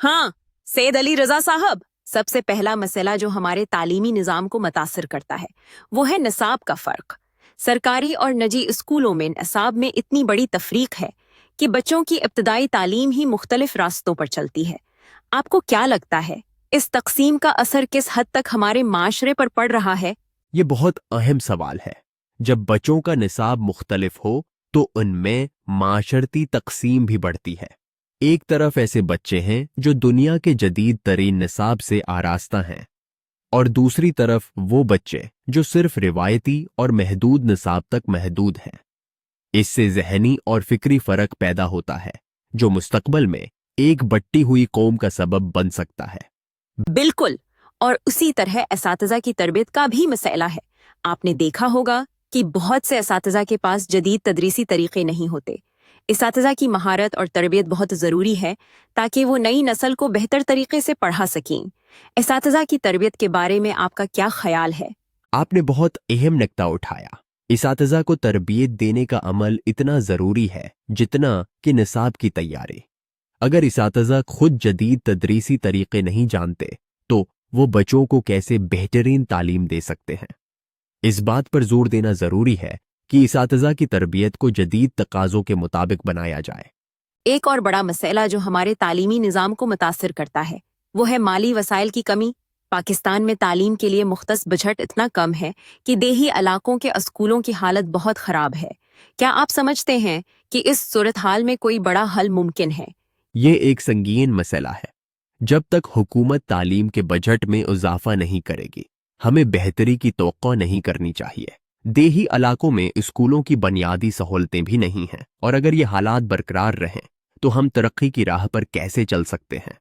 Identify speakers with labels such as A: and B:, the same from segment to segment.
A: हाँ, सैयद अली रजा साहब, सबसे पहला मसला जो हमारे तालीमी निज़ाम को मुतासिर करता है वो है निसाब का फ़र्क। सरकारी और निजी स्कूलों में निसाब में इतनी बड़ी तफरीक है कि बच्चों की इब्तदाई तालीम ही मुख्तलिफ रास्तों पर चलती है। आपको क्या लगता है, इस तकसीम का असर किस हद तक हमारे माशरे पर पड़ रहा है?
B: ये बहुत अहम सवाल है। जब बच्चों का निसाब मुख्तलिफ हो तो उनमें माशरती तकसीम भी बढ़ती है। एक तरफ ऐसे बच्चे हैं जो दुनिया के जदीद तरीन निसाब से आरास्ता हैं, और दूसरी तरफ वो बच्चे जो सिर्फ रिवायती और महदूद निसाब तक महदूद हैं। इससे ज़हनी और फिक्री फर्क पैदा होता है जो मुस्तकबल में एक बट्टी हुई कौम का सबब बन सकता है।
A: बिल्कुल, और उसी तरह असातिज़ा की तरबियत का भी मसला है। आपने देखा होगा कि बहुत से असातिज़ा के पास जदीद तदरीसी तरीक़े नहीं होते। असातिज़ा की महारत और तरबियत बहुत ज़रूरी है ताकि वो नई नस्ल को बेहतर तरीके से पढ़ा सकें। असातिज़ा की तरबियत के बारे में आपका क्या ख्याल है?
B: आपने बहुत अहम नुक्ता उठाया। इसातिज़ा को तरबियत देने का अमल इतना ज़रूरी है जितना कि निसाब की तैयारी। अगर इसातिज़ा खुद जदीद तदरीसी तरीक़े नहीं जानते तो वो बच्चों को कैसे बेहतरीन तालीम दे सकते हैं। इस बात पर जोर देना ज़रूरी है कि इसातिज़ा की तरबियत को जदीद तकाज़ों के मुताबिक बनाया जाए।
A: एक और बड़ा मसला जो हमारे तालीमी निज़ाम को मुतासिर करता है वो है माली वसाइल की कमी। पाकिस्तान में तालीम के लिए मुख्तस बजट इतना कम है कि देही इलाकों के स्कूलों की हालत बहुत ख़राब है। क्या आप समझते हैं कि इस सूरत हाल में कोई बड़ा हल मुमकिन है?
B: ये एक संगीन मसला है। जब तक हुकूमत तालीम के बजट में इजाफा नहीं करेगी, हमें बेहतरी की तवक्को नहीं करनी चाहिए। देही इलाकों में स्कूलों की बुनियादी सहूलतें भी नहीं हैं, और अगर ये हालात बरकरार रहें तो हम तरक्की की राह पर कैसे चल सकते हैं?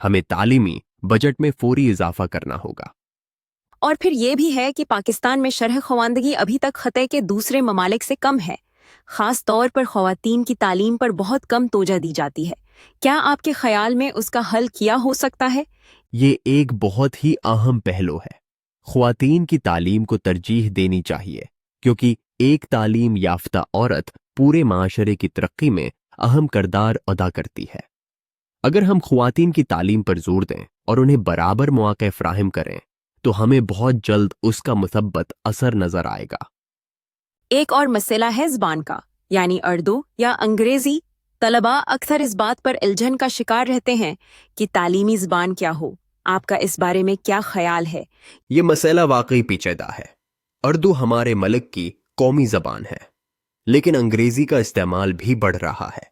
B: हमें तालीमी बजट में फौरी इजाफा करना होगा।
A: और फिर ये भी है कि पाकिस्तान में शरह ख़वानदगी अभी तक ख़त्े के दूसरे ममालिक से कम है। ख़ास तौर पर ख़वातीन की तालीम पर बहुत कम तोजह दी जाती है। क्या आपके ख्याल में उसका हल किया हो सकता है?
B: ये एक बहुत ही अहम पहलू है। ख़वातीन की तालीम को तरजीह देनी चाहिए, क्योंकि एक तालीम याफ्ता औरत पूरे माशरे की तरक्की में अहम किरदार अदा करती है। अगर हम ख़वातीन की तालीम पर जोर दें और उन्हें बराबर मौक़े फ़राहम करें तो हमें बहुत जल्द उसका मुसब्बत असर नज़र आएगा।
A: एक और मसला है ज़बान का, यानी उर्दू या अंग्रेज़ी। तलबा अक्सर इस बात पर उलझन का शिकार रहते हैं कि तालीमी ज़बान क्या हो। आपका इस बारे में क्या ख्याल है?
B: ये मसला वाकई पेचीदा है। उर्दू हमारे मुल्क की कौमी ज़बान है, लेकिन अंग्रेज़ी का इस्तेमाल भी बढ़ रहा है,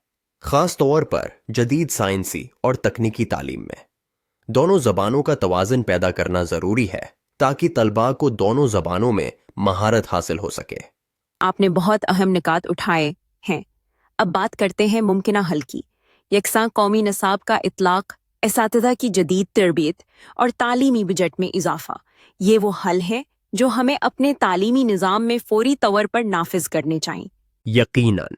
B: ख़ास तौर पर जदीद साइंसी और तकनीकी तालीम में। दोनों ज़बानों का तवाज़ुन पैदा करना ज़रूरी है ताकि तलबा को दोनों ज़बानों में महारत हासिल हो सके।
A: आपने बहुत अहम निकात उठाए हैं। अब बात करते हैं मुमकिना हल की। यकसां कौमी निसाब का इतलाक, असातिज़ा की जदीद तरबियत और तालीमी बजट में इजाफा, ये वो हल है जो हमें अपने तालीमी निज़ाम में फौरी तौर पर नाफिज करने चाहिए।
B: यकीनन।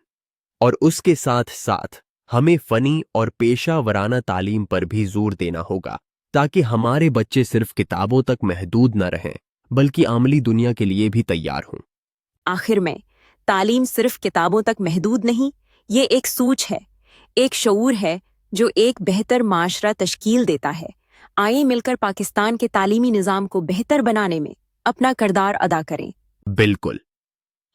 B: और उसके साथ साथ हमें फ़नी और पेशा वराना तालीम पर भी जोर देना होगा ताकि हमारे बच्चे सिर्फ किताबों तक महदूद न रहें बल्कि आमली दुनिया के लिए भी तैयार हों।
A: आखिर में, तालीम सिर्फ किताबों तक महदूद नहीं, ये एक सूझ है, एक शऊर है जो एक बेहतर माशरा तश्कील देता है। आइए मिलकर पाकिस्तान के तालीमी निज़ाम को बेहतर बनाने में अपना किरदार अदा करें।
B: बिल्कुल,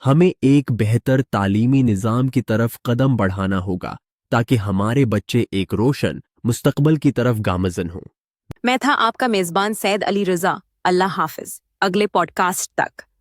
B: हमें एक बेहतर तालीमी निज़ाम की तरफ कदम बढ़ाना होगा ताकि हमारे बच्चे एक रोशन मुस्तकबल की तरफ गामज़न हों।
A: मैं था आपका मेज़बान सैयद अली रज़ा। अल्लाह हाफिज। अगले पॉडकास्ट तक।